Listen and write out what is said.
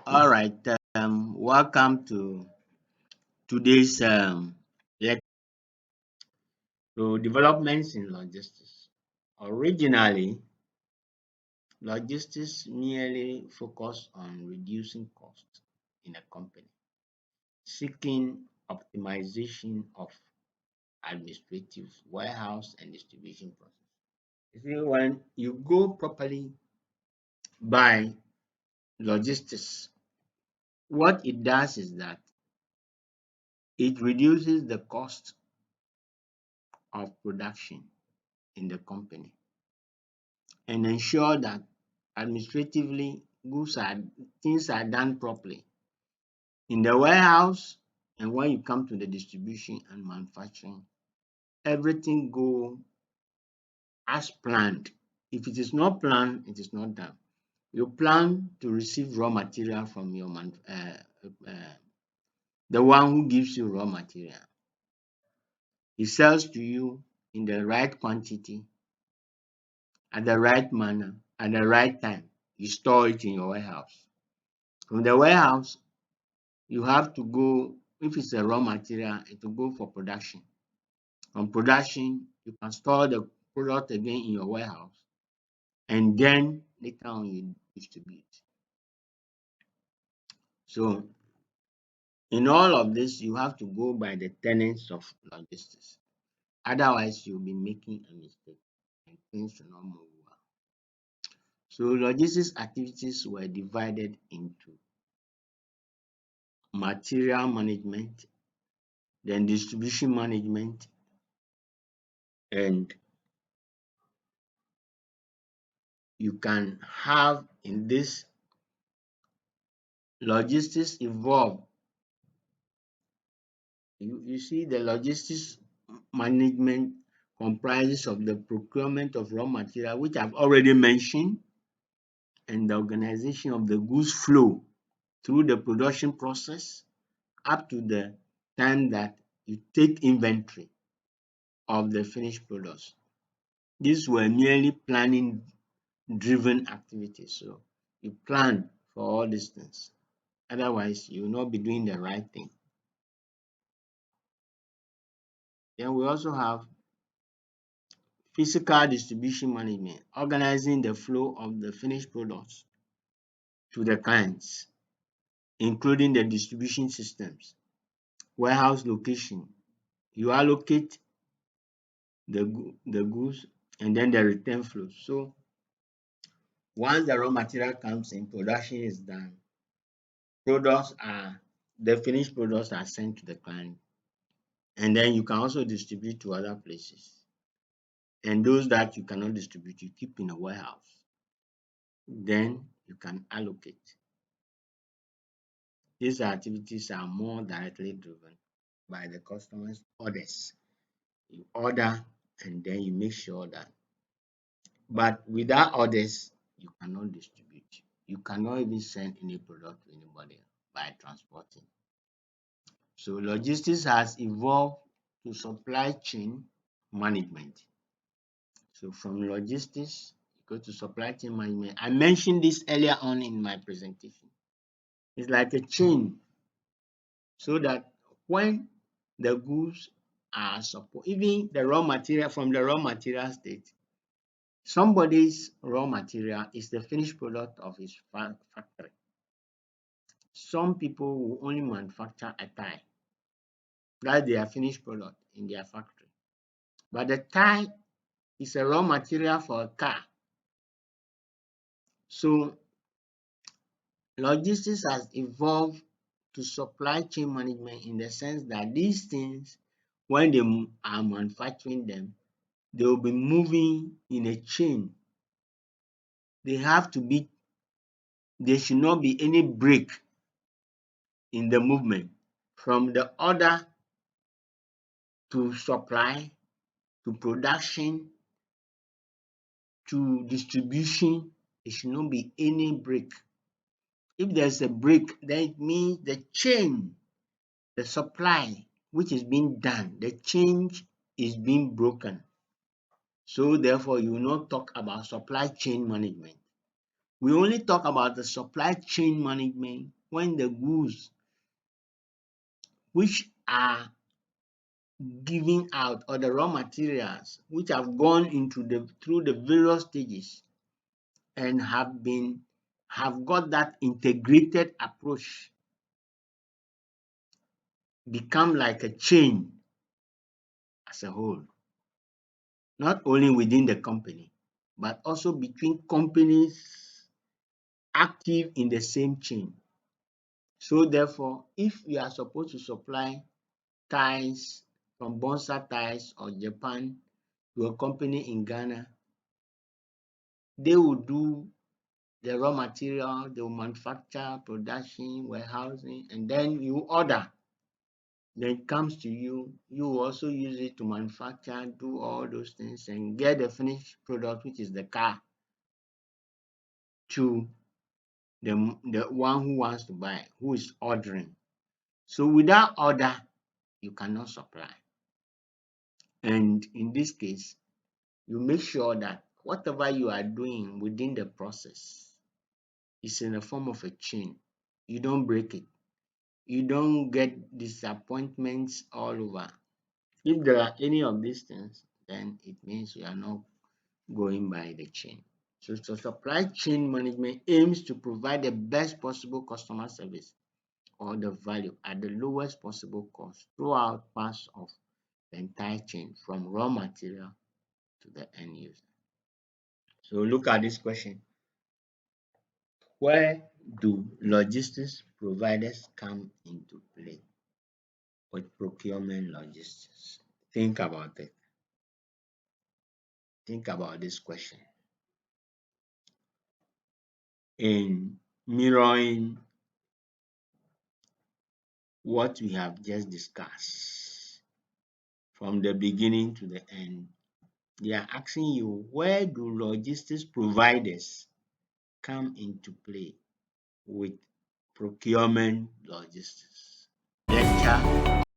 All right. Welcome to today's lecture. So, developments in logistics. Originally, logistics merely focused on reducing costs in a company, seeking optimization of administrative, warehouse, and distribution process. You see, when you go properly by logistics, what it does is that it reduces the cost of production in the company and ensure that administratively things are done properly in the warehouse. And when you come to the distribution and manufacturing, everything go as planned. If it is not planned, it is not done. You plan to receive raw material from the one who gives you raw material. He sells to you in the right quantity, at the right manner, at the right time. You store it in your warehouse. From the warehouse, you have to go. If it's a raw material, it will go for production. From production, you can store the product again in your warehouse, and then later on you distribute. So in all of this, you have to go by the tenets of logistics. Otherwise, you'll be making a mistake and things will not move well. So logistics activities were divided into material management, then distribution management, and you can have in this logistics evolve. You see, the logistics management comprises of the procurement of raw material, which I've already mentioned, and the organization of the goods flow through the production process up to the time that you take inventory of the finished products. These were merely planning driven activities. So you plan for all these things. Otherwise, you will not be doing the right thing. Then we also have physical distribution management, organizing the flow of the finished products to the clients, including the distribution systems, warehouse location. You allocate the goods and then the return flow. So once the raw material comes in, production is done. The finished products are sent to the client, and then you can also distribute to other places. And those that you cannot distribute, you keep in a warehouse. Then you can allocate. These activities are more directly driven by the customer's orders. You order and then you make sure that, but without orders, you cannot distribute. You cannot even send any product to anybody by transporting. So logistics has evolved to supply chain management. So from logistics, you go to supply chain management. I mentioned this earlier on in my presentation. It's like a chain, so that when the goods are supposed, even the raw material from the raw material state, somebody's raw material is the finished product of his factory. Some people will only manufacture a tie. That's their finished product in their factory. But the tie is a raw material for a car. So logistics has evolved to supply chain management in the sense that these things, when they are manufacturing them, they will be moving in a chain. There should not be any break in the movement from the order to supply to production to distribution. There should not be any break. If there's a break, then it means the chain, the supply which is being done, the change is being broken. So therefore, you will not talk about supply chain management. We only talk about the supply chain management when the goods which are given out, or the raw materials which have gone into the through the various stages and have got that integrated approach, become like a chain as a whole, not only within the company but also between companies active in the same chain. So therefore, if you are supposed to supply ties from Bonsa Ties or Japan to a company in Ghana, they will do the raw material, they will manufacture, production, warehousing, and then you order. Then it comes to you, you will also use it to manufacture, do all those things, and get the finished product, which is the car, to the one who wants to buy, who is ordering. So without order, you cannot supply. And in this case, you make sure that whatever you are doing within the process is in the form of a chain. You don't break it. You don't get disappointments all over. If there are any of these things, then it means you are not going by the chain. So supply chain management aims to provide the best possible customer service or the value at the lowest possible cost throughout parts of the entire chain, from raw material to the end user. So look at this question. Where do logistics providers come into play with procurement logistics? Think about it. Think about this question. In mirroring what we have just discussed from the beginning to the end, they are asking you, where do logistics providers come into play with procurement logistics? Lecture